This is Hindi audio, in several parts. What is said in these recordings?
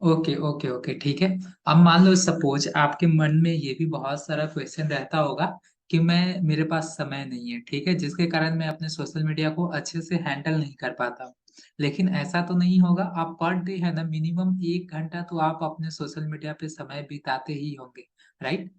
ओके ओके ओके, ठीक है। अब मान लो सपोज आपके मन में ये भी बहुत सारा क्वेश्चन रहता होगा कि मैं मेरे पास समय नहीं है, ठीक है, जिसके कारण मैं अपने सोशल मीडिया को अच्छे से हैंडल नहीं कर पाता हूँ। लेकिन ऐसा तो नहीं होगा, आप पर डे है ना मिनिमम 1 घंटा तो आप अपने सोशल मीडिया पे समय बिताते ही होंगे, राइट?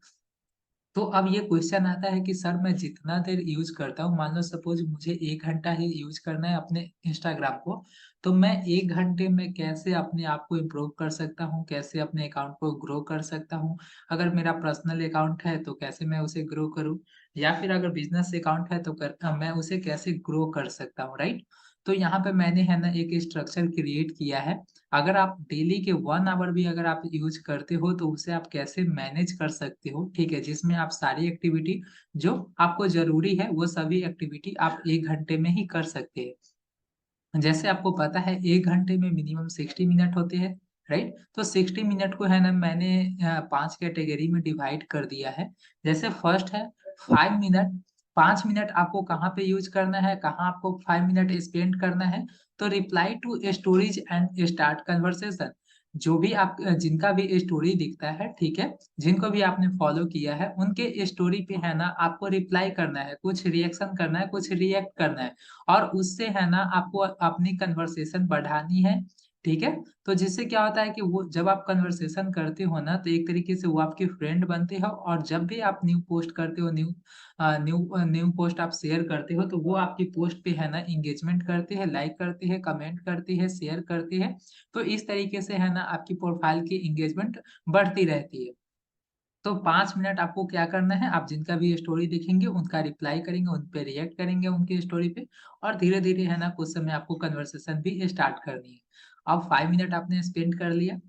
तो अब ये क्वेश्चन आता है कि सर मैं जितना देर यूज करता हूँ, मान लो सपोज मुझे 1 घंटा ही यूज करना है अपने इंस्टाग्राम को, तो मैं 1 घंटे में कैसे अपने आप को इम्प्रूव कर सकता हूँ, कैसे अपने अकाउंट को ग्रो कर सकता हूँ? अगर मेरा पर्सनल अकाउंट है तो कैसे मैं उसे ग्रो करूँ, या फिर अगर बिजनेस अकाउंट है तो मैं उसे कैसे ग्रो कर सकता हूँ, राइट? तो यहाँ पे मैंने है ना एक स्ट्रक्चर क्रिएट किया है। अगर आप डेली के 1 आवर भी अगर आप यूज करते हो तो उसे आप कैसे मैनेज कर सकते हो, ठीक है, जिसमें आप सारी एक्टिविटी जो आपको जरूरी है वो सभी एक्टिविटी आप 1 घंटे में ही कर सकते हैं। जैसे आपको पता है 1 घंटे में मिनिमम 60 मिनट होते हैं, राइट? तो 60 मिनट को है ना मैंने 5 कैटेगरी में डिवाइड कर दिया है। जैसे फर्स्ट है 5 मिनट। 5 मिनट आपको कहाँ पे यूज करना है, कहाँ आपको 5 मिनट स्पेंड करना है? तो reply to stories and start conversation. जो भी आप जिनका भी स्टोरी दिखता है, ठीक है, जिनको भी आपने फॉलो किया है उनके स्टोरी पे है ना आपको रिप्लाई करना है, कुछ रिएक्शन करना है, कुछ रिएक्ट करना है, और उससे है ना आपको अपनी कन्वर्सेशन बढ़ानी है, ठीक है? तो जिससे क्या होता है कि वो जब आप कन्वर्सेशन करते हो ना तो एक तरीके से वो आपके फ्रेंड बनते हो, और जब भी आप न्यू पोस्ट करते हो, न्यू पोस्ट आप शेयर करते हो तो वो आपकी पोस्ट पे है ना इंगेजमेंट करते हैं, लाइक करते हैं, कमेंट करते हैं, शेयर करते हैं। तो इस तरीके से है ना आपकी प्रोफाइल की इंगेजमेंट बढ़ती रहती है। तो 5 मिनट आपको क्या करना है, आप जिनका भी स्टोरी देखेंगे उनका रिप्लाई करेंगे, उन पे रिएक्ट करेंगे उनकी स्टोरी पे, और धीरे धीरे है ना कुछ समय आपको कन्वर्सेशन भी स्टार्ट करनी है। अब 5 मिनट आपने स्पेंड कर लिया।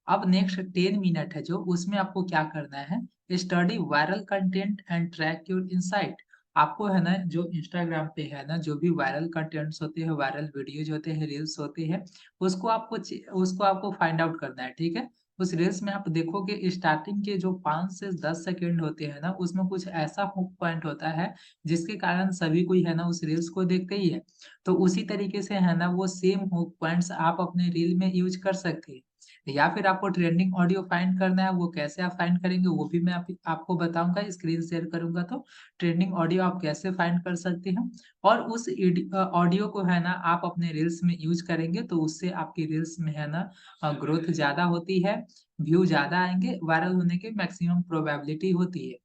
अब नेक्स्ट 10 मिनट है जो, उसमें आपको क्या करना है, study viral content and track your insight. आपको है ना जो इंस्टाग्राम पे है ना जो भी वायरल कंटेंट्स होते हैं, वायरल वीडियोज होते हैं, रील्स होते हैं, उसको आपको फाइंड आउट करना है, ठीक है? उस रील्स में आप देखोगे स्टार्टिंग के जो 5 से 10 सेकंड होते हैं ना, उसमें कुछ ऐसा हुक पॉइंट होता है जिसके कारण सभी कोई है ना उस रील्स को देखते ही है। तो उसी तरीके से है ना वो सेम हुक पॉइंट्स आप अपने रील में यूज कर सकते हैं। या फिर आपको ट्रेंडिंग ऑडियो फाइंड करना है, वो कैसे आप फाइंड करेंगे वो भी मैं आपको बताऊंगा, स्क्रीन शेयर करूंगा तो ट्रेंडिंग ऑडियो आप कैसे फाइंड कर सकते हैं। और उस ऑडियो को है ना आप अपने रील्स में यूज करेंगे तो उससे आपकी रील्स में है ना ग्रोथ ज्यादा होती है, व्यू ज्यादा आएंगे, वायरल होने की मैक्सिमम प्रोबेबिलिटी होती है।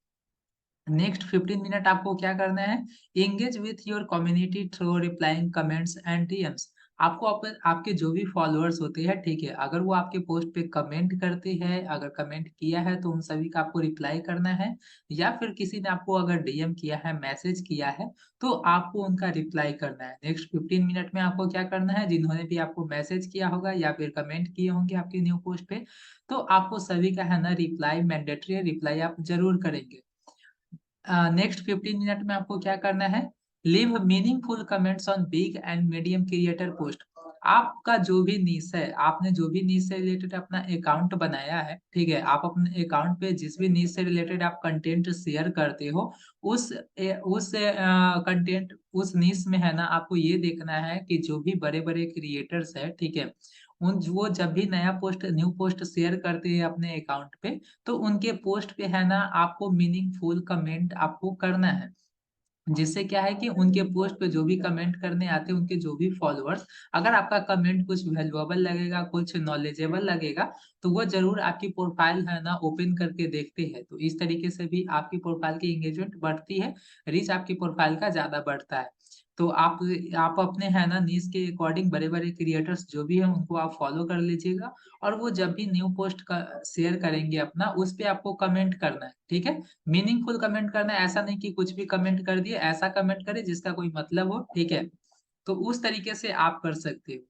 नेक्स्ट 15 मिनट आपको क्या करना है, engage with your community through replying comments and DMs. आपको आपके जो भी फॉलोअर्स होते हैं, ठीक है, अगर वो आपके पोस्ट पे कमेंट करते हैं, अगर कमेंट किया है तो उन सभी का आपको रिप्लाई करना है, या फिर किसी ने आपको अगर डीएम किया है, मैसेज किया है, तो आपको उनका रिप्लाई करना है। नेक्स्ट 15 मिनट में आपको क्या करना है, जिन्होंने भी आपको मैसेज किया होगा या फिर कमेंट किए होंगे आपके न्यू पोस्ट पे, तो आपको सभी का है ना रिप्लाई मैंडेटरी है, रिप्लाई आप जरूर करेंगे। नेक्स्ट 15 मिनट में आपको क्या करना है, leave meaningful comments on big and medium creator post. आपका जो भी नीश है, आपने जो भी नीश से रिलेटेड अपना अकाउंट बनाया है, ठीक है, आप अपने अकाउंट पे जिस भी नीश से रिलेटेड आप कंटेंट शेयर करते हो, उस कंटेंट उस नीश में है ना आपको ये देखना है कि जो भी बड़े बड़े क्रिएटर्स है, ठीक है, उन वो जब भी नया पोस्ट न्यू पोस्ट शेयर करते हैं अपने अकाउंट पे, तो उनके पोस्ट पे है ना आपको मीनिंगफुल कमेंट आपको करना है। जिससे क्या है कि उनके पोस्ट पे जो भी कमेंट करने आते हैं उनके जो भी फॉलोअर्स, अगर आपका कमेंट कुछ वैल्यूएबल लगेगा, कुछ नॉलेजेबल लगेगा, तो वो जरूर आपकी प्रोफाइल है ना ओपन करके देखते हैं। तो इस तरीके से भी आपकी प्रोफाइल की एंगेजमेंट बढ़ती है, रीच आपकी प्रोफाइल का ज्यादा बढ़ता है। तो आप अपने है ना नीश के अकॉर्डिंग बड़े बड़े क्रिएटर्स जो भी हैं उनको आप फॉलो कर लीजिएगा, और वो जब भी न्यू पोस्ट का शेयर करेंगे अपना, उस पे आपको कमेंट करना है, ठीक है? मीनिंगफुल कमेंट करना है, ऐसा नहीं कि कुछ भी कमेंट कर दिए, ऐसा कमेंट करे जिसका कोई मतलब हो, ठीक है? तो उस तरीके से आप कर सकते हो।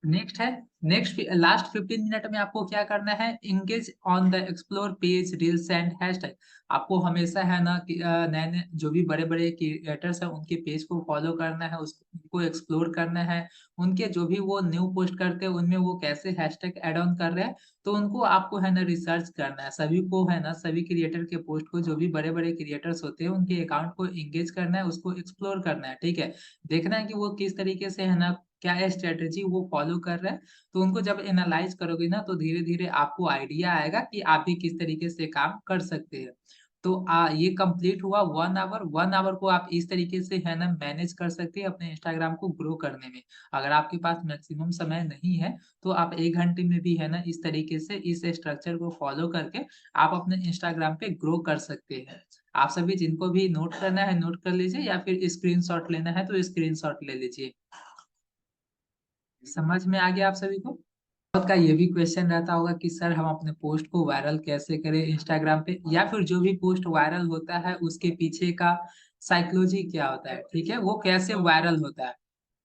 नेक्स्ट है, नेक्स्ट लास्ट 15 मिनट में आपको क्या करना है, engage on the explore page reels and hashtag. आपको हमेशा है ना कि नए नए जो भी बड़े बड़े क्रिएटर्स हैं उनके पेज को फॉलो करना है, उसको एक्सप्लोर करना है, उनके जो भी वो न्यू पोस्ट करते हैं उनमें वो कैसे हैशटैग ऐड ऑन कर रहे हैं, तो उनको आपको है ना रिसर्च करना है, सभी को है ना सभी क्रिएटर के पोस्ट को, जो भी बड़े बड़े क्रिएटर्स होते हैं उनके अकाउंट को इंगेज करना है, उसको एक्सप्लोर करना है, ठीक है? देखना है कि वो किस तरीके से है ना क्या स्ट्रेटेजी वो फॉलो कर रहे हैं। तो उनको जब एनालाइज करोगे ना तो धीरे-धीरे आपको आइडिया आएगा कि आप भी किस तरीके से काम कर सकते हैं। तो ये कंप्लीट हुआ 1 आवर, 1 आवर को आप इस तरीके से है ना मैनेज कर सकते हैं अपने इंस्टाग्राम को ग्रो करने में। अगर आपके पास मैक्सिमम समय नहीं है, तो आप 1 घंटे में भी है ना इस तरीके से इस स्ट्रक्चर को फॉलो करके आप अपने इंस्टाग्राम पे ग्रो कर सकते हैं। आप सभी जिनको भी नोट करना है नोट कर लीजिए या फिर स्क्रीनशॉट लेना है तो स्क्रीनशॉट ले लीजिए। समझ में आ गया आप सभी को? बहुत का ये भी क्वेश्चन रहता होगा कि सर हम अपने पोस्ट को वायरल कैसे करें इंस्टाग्राम पे या फिर जो भी पोस्ट वायरल होता है उसके पीछे का साइकोलॉजी क्या होता है, ठीक है? वो कैसे वायरल होता है?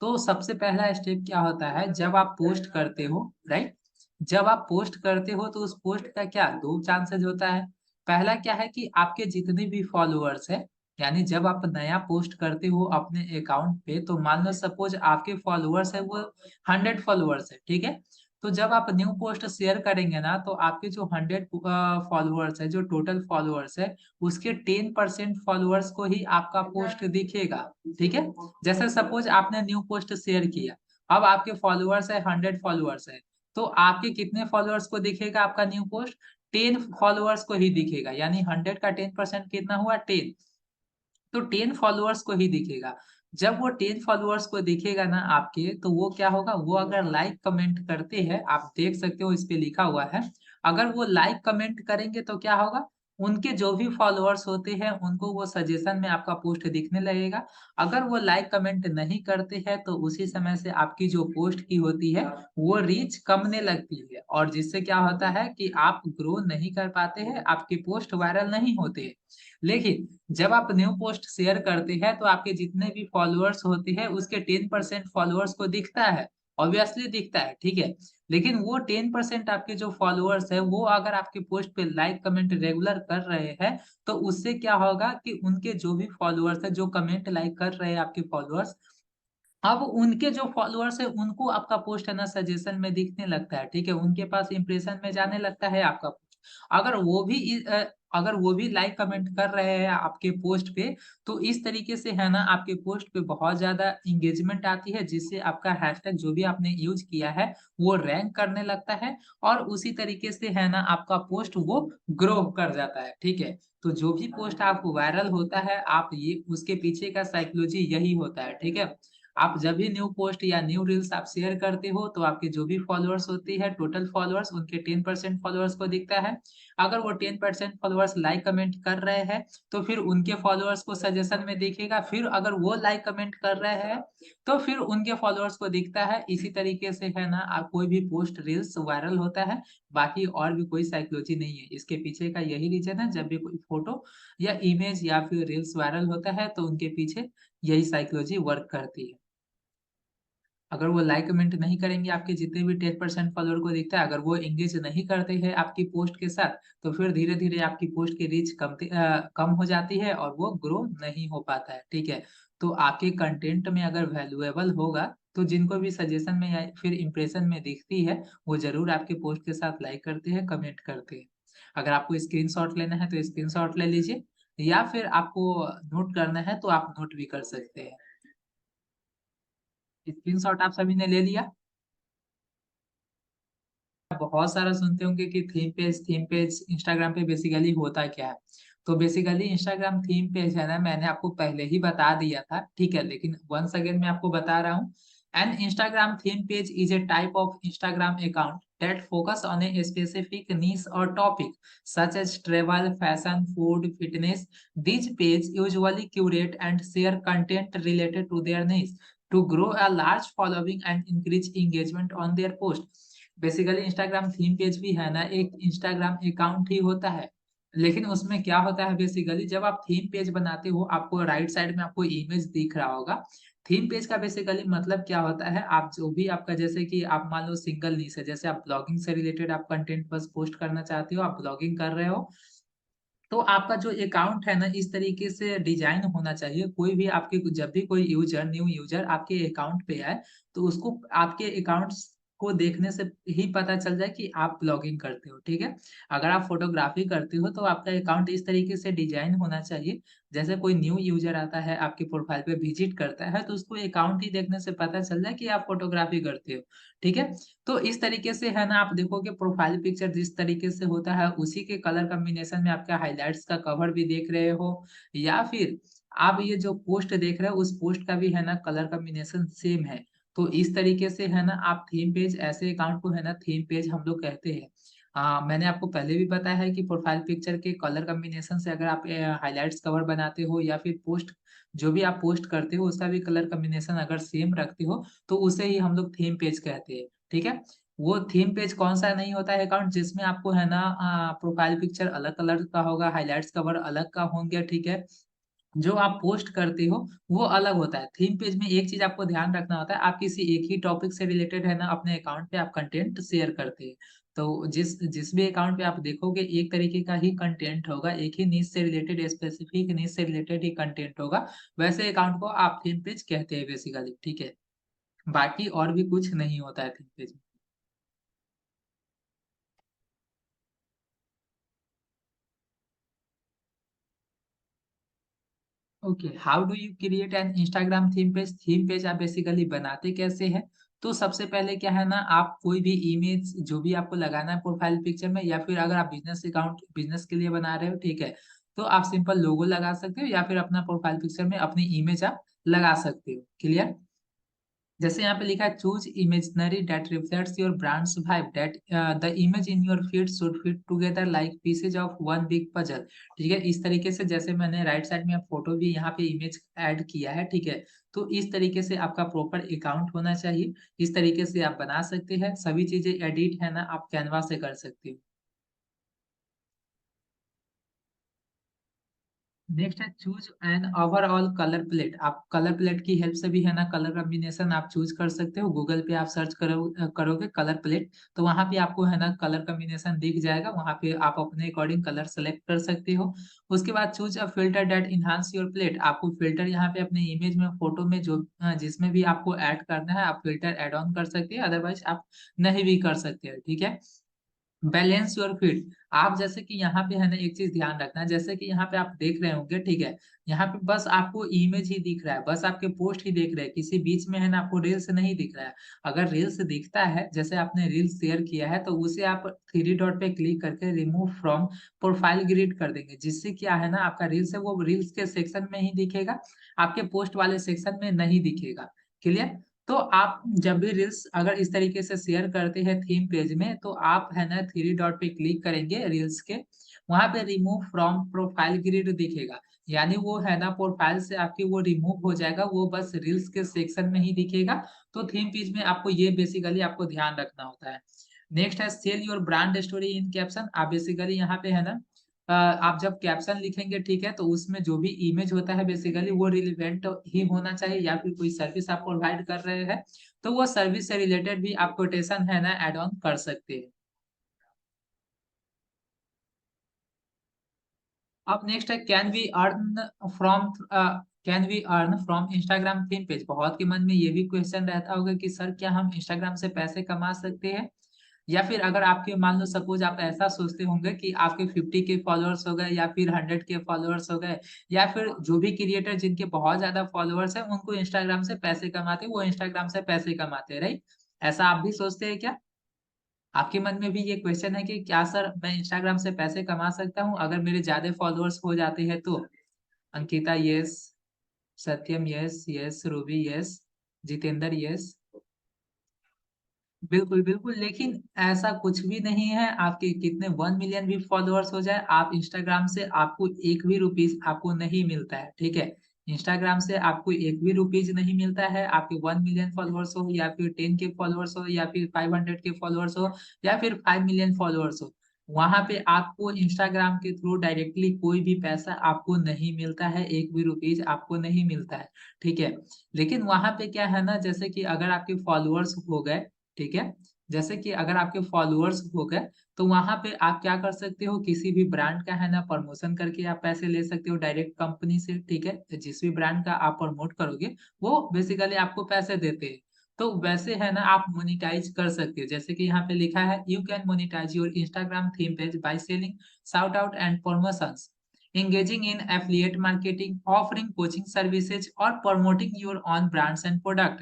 तो सबसे पहला स्टेप क्या होता है जब आप पोस्ट करते हो, राइट? जब आप पोस्ट करते हो तो उस पोस्ट का क्या 2 चांसेस होता है। पहला क्या है कि आपके जितने भी फॉलोअर्स हैं, यानी जब आप नया पोस्ट करते हो अपने अकाउंट पे तो मान लो सपोज आपके फॉलोअर्स है वो 100 फॉलोअर्स है, ठीक है? तो जब आप न्यू पोस्ट शेयर करेंगे ना तो आपके जो 100 फॉलोअर्स है, जो टोटल फॉलोअर्स है, उसके 10% फॉलोअर्स को ही आपका पोस्ट दिखेगा, ठीक है? जैसे सपोज आपने न्यू पोस्ट शेयर किया, अब आपके फॉलोअर्स है 100 फॉलोअर्स है, तो आपके कितने फॉलोअर्स को दिखेगा आपका न्यू पोस्ट? 10 फॉलोअर्स को ही दिखेगा, यानी 100 का 10% कितना हुआ 10। तो 10 फॉलोअर्स को ही दिखेगा। जब वो 10 फॉलोअर्स को दिखेगा ना आपके, तो वो क्या होगा, वो अगर लाइक कमेंट करते हैं, आप देख सकते हो इस पे लिखा हुआ है, अगर वो लाइक कमेंट करेंगे तो क्या होगा, उनके जो भी फॉलोअर्स होते हैं, उनको वो सजेशन में आपका पोस्ट दिखने लगेगा। अगर वो लाइक कमेंट नहीं करते हैं, तो उसी समय से आपकी जो पोस्ट की होती है, वो रीच कमने लगती है और जिससे क्या होता है कि आप ग्रो नहीं कर पाते हैं, आपके पोस्ट वायरल नहीं होते हैं। लेकिन जब आप न्यू पोस्ट शेयर करते हैं तो आपके जितने भी फॉलोअर्स होते हैं उसके 10% फॉलोअर्स को दिखता है, ऑब्वियसली दिखता है, ठीक है? लेकिन वो 10% आपके जो फॉलोअर्स है वो अगर आपके पोस्ट पे लाइक कमेंट रेगुलर कर रहे हैं तो उससे क्या होगा कि उनके जो भी फॉलोअर्स है जो कमेंट लाइक कर रहे हैं आपके फॉलोअर्स, अब उनके जो फॉलोअर्स है उनको आपका पोस्ट है ना सजेशन में दिखने लगता है, ठीक है? उनके पास इंप्रेशन में जाने लगता है आपका पोस्ट। अगर वो भी अगर वो भी लाइक कमेंट कर रहे हैं आपके पोस्ट पे, तो इस तरीके से है ना आपके पोस्ट पे बहुत ज़्यादा एंगेजमेंट आती है जिससे आपका हैशटैग जो भी आपने यूज़ किया है, वो रैंक करने लगता है और उसी तरीके से है ना आपका पोस्ट वो ग्रो कर जाता है, ठीक है? तो जो भी पोस्ट आप वायरल होता है, आप ये उसके पीछे का साइकोलॉजी यही होता है, ठीक है? आप जब भी न्यू पोस्ट या न्यू रील्स आप शेयर करते हो, तो आपके जो भी फॉलोअर्स होती है, टोटल फॉलोअर्स, उनके 10% फॉलोअर्स को दिखता है। अगर वो 10% फॉलोअर्स लाइक कमेंट कर रहे हैं, तो फिर उनके फॉलोअर्स को सजेशन में दिखेगा। फिर अगर वो लाइक कमेंट कर रहे हैं, तो फिर उनके फॉलोअर्स को दिखता है। इसी तरीके से है ना कोई भी पोस्ट रील्स वायरल होता है, बाकी और भी कोई साइकोलॉजी नहीं है। इसके पीछे का यही रीज़न है, जब भी कोई फोटो या इमेज या फिर रील्स वायरल होता है, तो उनके पीछे यही साइकोलॉजी वर्क करती है। अगर वो लाइक कमेंट नहीं करेंगे, आपके जितने भी 10% फॉलोवर को दिखता है, अगर वो एंगेज नहीं करते हैं आपकी पोस्ट के साथ, तो फिर धीरे-धीरे आपकी पोस्ट की रीच कम हो जाती है और वो ग्रो नहीं हो पाता है, ठीक है? तो आपके कंटेंट में अगर वैल्यूएबल होगा, तो जिनको भी सजेशन में या फिर इंप्रेशन में दिखती है, वो ज़रूर आपके पोस्ट के साथ लाइक करते हैं, कमेंट करते हैं। अगर आपको स्क्रीनशॉट लेना है, तो स्क्रीनशॉट ले लीजिए या फिर आपको नोट करना है, तो आप नोट भी कर सकते हैं। स्क्रीनशॉट आप सभी ने ले लिया? बहुत सारा सुनते होंगे कि थीम पेज इंस्टाग्राम पे बेसिकली होता क्या है? तो बेसिकली इंस्टाग्राम थीम पेज है ना, मैंने आपको पहले ही बता दिया था, ठीक है? लेकिन वन्स अगेन मैं आपको बता रहा हूँ। An Instagram theme page is a type of Instagram account that focus on a specific niche or topic such as travel, fashion, food, fitness. These pages usually curate and share content related to their niche to grow a large following and increase engagement on their post. Basically Instagram theme page भी है ना एक इंस्टाग्राम अकाउंट ही होता है। लेकिन उसमें क्या होता है बेसिकली जब आप थीम पेज बनाते हो आपको राइट साइड में आपको इमेज दिख रहा होगा। थीम पेज का बेसिकली मतलब क्या होता है आप जो भी आपका जैसे कि आप मान लो सिंगल नीश है जैसे आप ब्लॉगिंग से रिलेटेड आप कंटेंट बस पोस्ट करना चाहते हो, आप ब्लॉगिंग कर रहे हो, तो आपका जो अकाउंट है ना इस तरीके से डिजाइन होना चाहिए। कोई भी आपके जब भी कोई यूजर न्यू यूजर आपके अकाउंट पे आए तो उसको आपके अकाउंट को देखने से ही पता चल जाए कि आप ब्लॉगिंग करते हो, ठीक है? अगर आप फ़ोटोग्राफ़ी करते हो तो आपका अकाउंट इस तरीके से डिज़ाइन होना चाहिए, जैसे कोई न्यू यूज़र आता है आपकी प्रोफ़ाइल पे विज़िट करता है तो उसको अकाउंट ही देखने से पता चल जाए कि आप फ़ोटोग्राफ़ी करते हो, ठीक है? तो इस तरीके से है ना आप देखोगे प्रोफ़ाइल पिक्चर जिस तरीके से होता है उसी के कलर कॉम्बिनेशन में आपका हाइलाइट्स का कवर भी देख रहे हो या फिर आप ये जो पोस्ट देख रहे हो उस पोस्ट का भी है ना कलर कॉम्बिनेशन सेम है। तो इस तरीके से है ना आप थीम पेज ऐसे अकाउंट को है ना थीम पेज हम लोग कहते हैं। मैंने आपको पहले भी बताया है कि प्रोफाइल पिक्चर के कलर कॉम्बिनेशन से अगर आप हाइलाइट्स कवर बनाते हो या फिर पोस्ट जो भी आप पोस्ट करते हो उसका भी कलर कॉम्बिनेशन अगर सेम रखते हो तो उसे ही हम लोग थीम पेज कहते हैं, ठीक है? वो थीम पेज कौन-सा नहीं होता है अकाउंट जिसमें आपको है ना प्रोफाइल पिक्चर अलग कलर का होगा, हाइलाइट्स कवर अलग का होंगे, ठीक है? जो आप पोस्ट करते हो, वो अलग होता है। थीम पेज में एक चीज़ आपको ध्यान रखना होता है, आप किसी एक ही टॉपिक से रिलेटेड है ना अपने अकाउंट पे आप कंटेंट शेयर करते हैं। तो जिस जिस भी अकाउंट पे आप देखोगे एक तरीके का ही कंटेंट होगा, एक ही नीश से रिलेटेड स्पेसिफिक नीश से रिलेटेड ही कंटेंट होगा, वैसे अकाउंट को आप थीम पेज कहते हैं बेसिकली, ठीक है? बाकी और भी कुछ नहीं होता है थीम पेज में। Okay, how do you create an Instagram theme page? Theme page आप बेसिकली बनाते कैसे हैं? तो सबसे पहले क्या है ना, आप कोई भी इमेज जो भी आपको लगाना है प्रोफाइल पिक्चर में या फिर अगर आप बिज़नेस के लिए बना रहे हो, ठीक है? तो आप सिंपल लोगो लगा सकते हो या फिर अपना प्रोफाइल पिक्चर में अपनी इमेज आप लगा सकते हो। क्लियर? जैसे यहाँ पे लिखा है choose imaginary that reflects your brands vibe that the image in your feed should fit together like pieces of one big puzzle. ठीक है? इस तरीके से जैसे मैंने राइट साइड में फ़ोटो भी यहाँ पे इमेज ऐड किया है, ठीक है? तो इस तरीके से आपका प्रॉपर अकाउंट होना चाहिए। इस तरीके से आप बना सकते हैं। सभी चीज़ें एडिट है ना आप कैनवा से कर सकते हो। नेक्स्ट है choose an overall colour plate. आप कलर प्लेट की हेल्प से भी है ना कलर कॉम्बिनेशन आप चूज़ कर सकते हो। गूगल पे आप सर्च करोगे कलर प्लेट तो वहाँ पे आपको है ना कलर कॉम्बिनेशन दिख जाएगा। वहाँ पे आप अपने अकॉर्डिंग कलर सेलेक्ट कर सकते हो। उसके बाद choose a filter that enhance your plate. आपको फ़िल्टर यहाँ पे अपने इमेज में फ़ोटो में जो जिसमें भी आपको ऐड करना है आप फ़िल्टर ऐड ऑन कर सकते हैं, अदरवाइज़ आप नहीं भी कर सकते हो, ठीक है? Balance your feed. आप जैसे कि यहाँ पे है ना एक चीज़ ध्यान रखना, जैसे कि यहाँ पे आप देख रहे होंगे, ठीक है? यहाँ पे बस आपको इमेज ही दिख रहा है, बस आपके पोस्ट ही दिख रहे हैं, किसी बीच में है ना आपको रील्स नहीं दिख रहा है। अगर रील्स दिखता है, जैसे आपने रील्स शेयर किया है, तो उसे आप थ्री डॉट पे क्लिक करके रिमूव फ्रॉम प्रोफाइल ग्रिड कर देंगे, जिससे क्या है ना आपका रील्स है वो रील्स के सेक्शन में ही दिखेगा, आपके पोस्ट वाले सेक्शन में नहीं दिखेगा। क्लियर? तो आप जब भी रील्स अगर इस तरीके से शेयर करते हैं थीम पेज में, तो आप है ना थ्री डॉट पे क्लिक करेंगे रील्स के, वहाँ पे रिमूव फ्रॉम प्रोफाइल ग्रिड दिखेगा। यानी वो है ना प्रोफाइल से आपकी वो रिमूव हो जाएगा, वो बस रील्स के सेक्शन में ही दिखेगा। तो थीम पेज में आपको ये बेसिकली आपको ध्यान रखना होता है। नेक्स्ट है sell your brand story in caption. आप बेसिकली यहाँ पे है ना आप जब कैप्शन लिखेंगे, ठीक है? तो उसमें जो भी इमेज होता है बेसिकली वो रिलेवेंट ही होना चाहिए या फिर कोई सर्विस आप प्रोवाइड कर रहे हैं, तो वो सर्विस से रिलेटेड भी आप कोटेशन है ना ऐड ऑन कर सकते हैं। अब नेक्स्ट है can we earn from Instagram theme page. बहुत के मन में ये भी क्वेश्चन रहता होगा कि सर क्या हम इंस्टाग्राम से पैसे कमा सकते हैं? या फिर अगर आपके मान लो सपोज आप ऐसा सोचते होंगे कि आपके 50 के फॉलोअर्स हो गए या फिर 100 के फॉलोअर्स हो गए या फिर जो भी क्रिएटर जिनके बहुत ज्यादा फॉलोअर्स हैं उनको इंस्टाग्राम से पैसे कमाते वो इंस्टाग्राम से पैसे कमाते हैं, राइट? ऐसा आप भी सोचते हैं क्या? आपके मन में भी ये क्वेश्चन है कि क्या सर मैं इंस्टाग्राम से पैसे कमा सकता हूँ अगर मेरे ज्यादा फॉलोअर्स हो जाते हैं तो? Ankita yes, Satyam yes, yes Ruby yes, Jitendra yes. बिल्कुल, बिल्कुल, लेकिन ऐसा कुछ भी नहीं है, आपके कितने 1 मिलियन भी फॉलोअर्स हो जाए, आप इंस्टाग्राम से आपको 1 भी रुपीज़ आपको नहीं मिलता है, ठीक है? इंस्टाग्राम से आपको 1 भी रुपीज़ नहीं मिलता है, आपके 1 मिलियन फॉलोअर्स हो या फिर 10 के फॉलोअर्स हो या फिर 500 के फॉलोअर्स हो या फिर 5 मिलियन फॉलोअर्स हो। वहाँ पे आपको इंस्टाग्राम के थ्रू डायरेक्टली कोई भी पैसा आपको नहीं मिलता है, 1 भी रुपीज़ आपको नहीं मिलता है, ठीक है? लेकिन वहाँ पे क्या है ना, जैसे कि अगर आपके फॉलोअर्स हो गए, ठीक है? जैसे कि अगर आपके फॉलोअर्स हो गए, तो वहाँ पे आप क्या कर सकते हो, किसी भी ब्रांड का है ना प्रमोशन करके आप पैसे ले सकते हो डायरेक्ट कंपनी से, ठीक है? जिस भी ब्रांड का आप प्रमोट करोगे, वो बेसिकली आपको पैसे देते हैं। तो वैसे है ना आप मोनिटाइज कर सकते हो, जैसे कि यहाँ पे लिखा है you can monetize your Instagram theme page by selling shout out and promotions, engaging in affiliate marketing, offering coaching services और promoting your own brands and product।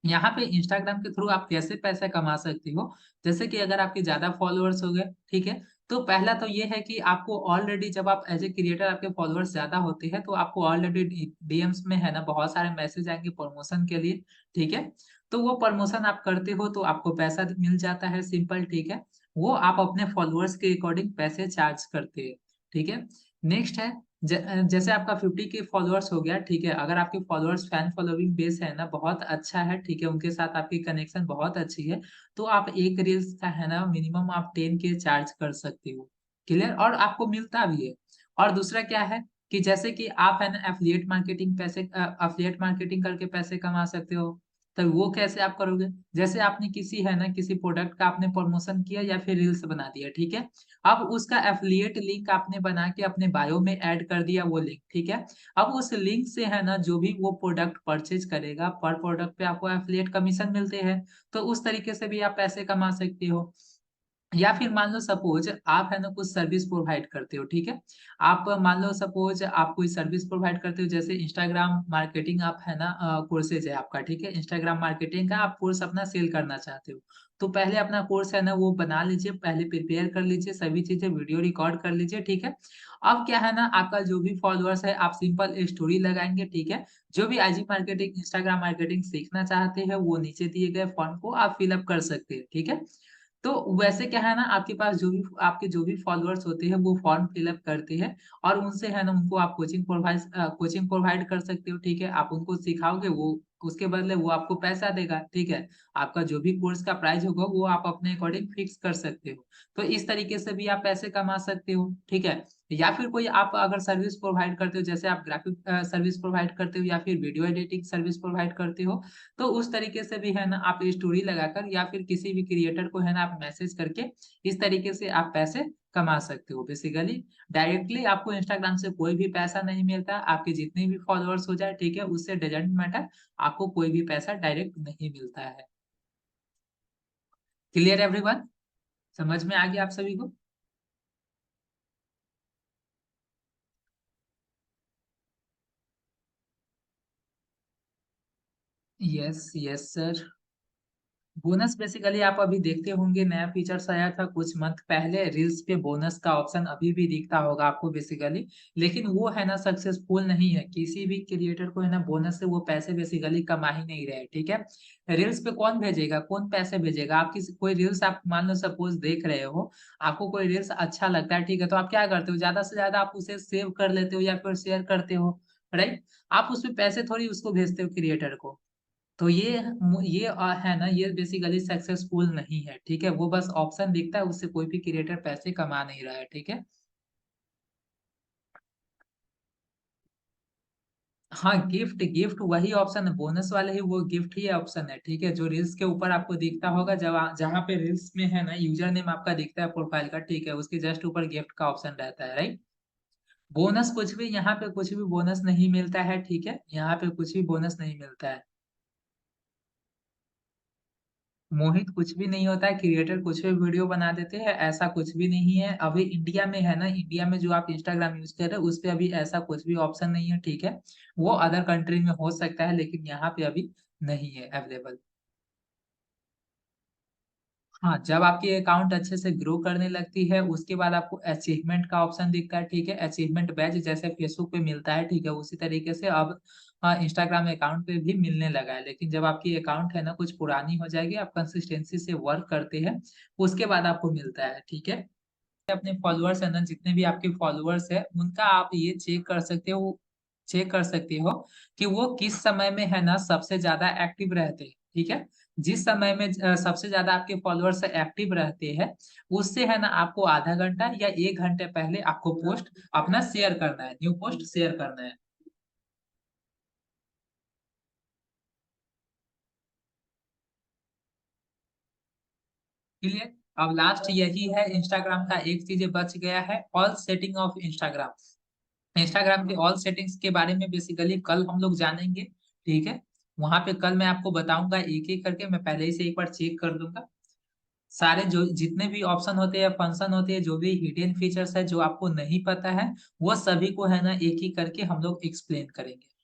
यहाँ पे इंस्टाग्राम के थ्रू आप कैसे पैसे कमा सकते हो, जैसे कि अगर आपके ज्यादा फॉलोअर्स हो गए, ठीक है, तो पहला तो ये है कि आपको ऑलरेडी जब आप एज ए क्रिएटर आपके फॉलोअर्स ज्यादा होते हैं तो आपको ऑलरेडी डीएम्स में है ना बहुत सारे मैसेज आएंगे प्रमोशन के लिए, ठीक है, तो वो प्रमोशन आप करते हो तो आपको पैसा मिल जाता है, सिंपल, ठीक है, वो आप अपने फॉलोअर्स के अकॉर्डिंग पैसे चार्ज करते हैं, ठीक है। नेक्स्ट है जैसे आपका 50 के फॉलोअर्स हो गया, ठीक है, अगर आपके फॉलोअर्स फैन फॉलोइंग बेस है ना बहुत अच्छा है, ठीक है, उनके साथ आपकी कनेक्शन बहुत अच्छी है, तो आप एक रील्स का है ना मिनिमम आप 10 के चार्ज कर सकते हो, क्लियर, और आपको मिलता भी है। और दूसरा क्या है कि जैसे कि आप है ना एफिलिएट मार्केटिंग करके पैसे कमा सकते हो। तो वो कैसे आप करोगे, जैसे आपने किसी है ना किसी प्रोडक्ट का आपने प्रमोशन किया या फिर रील्स बना दिया, ठीक है, अब उसका एफिलिएट लिंक आपने बना के अपने बायो में ऐड कर दिया वो लिंक, ठीक है, अब उस लिंक से है ना जो भी वो प्रोडक्ट परचेज करेगा पर प्रोडक्ट पे आपको एफिलिएट कमीशन मिलते हैं, तो उस तरीके से भी आप पैसे कमा सकते हो। या फिर मान लो सपोज आप है ना कुछ सर्विस प्रोवाइड करते हो, ठीक है, आप मान लो सपोज आप कोई सर्विस प्रोवाइड करते हो, जैसे इंस्टाग्राम मार्केटिंग आप है ना कोर्सेज है आपका, ठीक है, इंस्टाग्राम मार्केटिंग का आप कोर्स अपना सेल करना चाहते हो, तो पहले अपना कोर्स है ना वो बना लीजिए, पहले प्रिपेयर कर लीजिए सभी चीजें, वीडियो रिकॉर्ड कर लीजिए, ठीक है। अब क्या है ना आपका जो भी फॉलोअर्स है आप सिंपल स्टोरी लगाएंगे, ठीक है, जो भी आईजी मार्केटिंग इंस्टाग्राम मार्केटिंग सीखना चाहते हैं वो नीचे दिए गए फॉर्म को आप फिलअप कर सकते हैं, ठीक है। तो वैसे क्या है ना आपके पास जो भी फॉलोअर्स होते हैं वो फॉर्म फिलअप करते हैं और उनसे है ना उनको आप कोचिंग प्रोवाइड कर सकते हो, ठीक है, आप उनको सिखाओगे वो उसके बदले वो आपको पैसा देगा, ठीक है, आपका जो भी कोर्स का प्राइस होगा वो आप अपने अकॉर्डिंग फिक्स कर सकते हो। तो इस तरीके से भी आप पैसे कमा सकते हो, ठीक है। या फिर कोई आप अगर सर्विस प्रोवाइड करते हो, जैसे आप ग्राफिक सर्विस प्रोवाइड करते हो या फिर वीडियो एडिटिंग सर्विस प्रोवाइड करते हो, तो उस तरीके से भी है ना आप स्टोरी लगाकर या फिर किसी भी क्रिएटर को है ना आप मैसेज करके इस तरीके से आप पैसे कमा सकते हो। बेसिकली डायरेक्टली आपको इंस्टाग्राम से कोई भी पैसा नहीं मिलता, आपके जितने भी फॉलोअर्स हो जाए, ठीक है, उससे डजेंट मैटर, आपको कोई भी पैसा डायरेक्ट नहीं मिलता है। क्लियर एवरीवन, समझ में आ गया आप सभी को? Yes yes sir. Bonus basically आप अभी देखते होंगे नया फीचर्स आया था कुछ मंथ पहले, रील्स पे बोनस का ऑप्शन अभी भी दिखता होगा आपको बेसिकली, लेकिन वो है ना सक्सेसफुल नहीं है, किसी भी क्रिएटर को है ना बोनस से वो पैसे बेसिकली कमा ही नहीं रहे, ठीक है। रील्स पे कौन भेजेगा, कौन पैसे भेजेगा, आप किसी कोई रील्स आप मान लो सपोज देख रहे हो, आपको कोई रील्स अच्छा लगता है, ठीक है, तो आप क्या करते हो, ज्यादा से ज्यादा आप उसे सेव कर लेते हो या फिर शेयर करते हो, राइट, आप उसमें पैसे थोड़ी उसको भेजते हो क्रिएटर को। तो ये है ना ये बेसिकली सक्सेसफुल नहीं है, ठीक है, वो बस ऑप्शन दिखता है, उससे कोई भी क्रिएटर पैसे कमा नहीं रहा है, ठीक है। हाँ गिफ्ट गिफ्ट वही ऑप्शन है, बोनस वाले ही वो गिफ्ट ही ऑप्शन है, ठीक है, जो रील्स के ऊपर आपको दिखता होगा, जब जहाँ पे रील्स में है ना यूजर नेम आपका दिखता है प्रोफाइल का, ठीक है, उसके जस्ट ऊपर गिफ्ट का ऑप्शन रहता है, राइट। बोनस कुछ भी यहाँ पे कुछ भी बोनस नहीं मिलता है, ठीक है, यहाँ पे कुछ भी बोनस नहीं मिलता है। मोहित कुछ भी नहीं होता है, क्रिएटर कुछ भी वीडियो बना देते हैं, ऐसा कुछ भी नहीं है अभी इंडिया में, है ना, इंडिया में जो आप इंस्टाग्राम यूज कर रहे हो उस पे अभी ऐसा कुछ भी ऑप्शन नहीं है, ठीक है, वो अदर कंट्री में हो सकता है लेकिन यहाँ पे अभी नहीं है अवेलेबल। हाँ जब आपकी अकाउंट अच्छे से ग्रो करने लगती है उसके बाद आपको अचीवमेंट का ऑप्शन दिखता है, ठीक है, अचीवमेंट बैज जैसे फेसबुक पे मिलता है, ठीक है, उसी तरीके से अब इंस्टाग्राम अकाउंट पे भी मिलने लगा है, लेकिन जब आपकी अकाउंट है ना कुछ पुरानी हो जाएगी, आप कंसिस्टेंसी से वर्क करते हैं, उसके बाद आपको मिलता है, ठीक है। अपने फॉलोअर्स है ना जितने भी आपके फॉलोअर्स है उनका आप ये चेक कर सकते हो कि वो किस समय में है ना सबसे ज्यादा एक्टिव रहते हैं, ठीक है, जिस समय में सबसे ज्यादा आपके फॉलोअर्स एक्टिव रहते हैं उससे है ना आपको आधा घंटा या 1 घंटे पहले आपको पोस्ट अपना शेयर करना है, न्यू पोस्ट शेयर करना है। क्लियर। अब लास्ट यही है इंस्टाग्राम का, एक चीज बच गया है, all setting of Instagram. Instagram के ऑल सेटिंग्स के बारे में बेसिकली कल हम लोग जानेंगे, ठीक है। वहां पे कल मैं आपको बताऊंगा एक एक करके, मैं पहले ही से एक बार चेक कर लूंगा। सारे जो जितने भी ऑप्शन होते हैं, फंक्शन होते हैं, जो भी हिडन फीचर्स है जो आपको नहीं पता है, वो सभी को है ना एक एक करके हम लोग एक्सप्लेन करेंगे।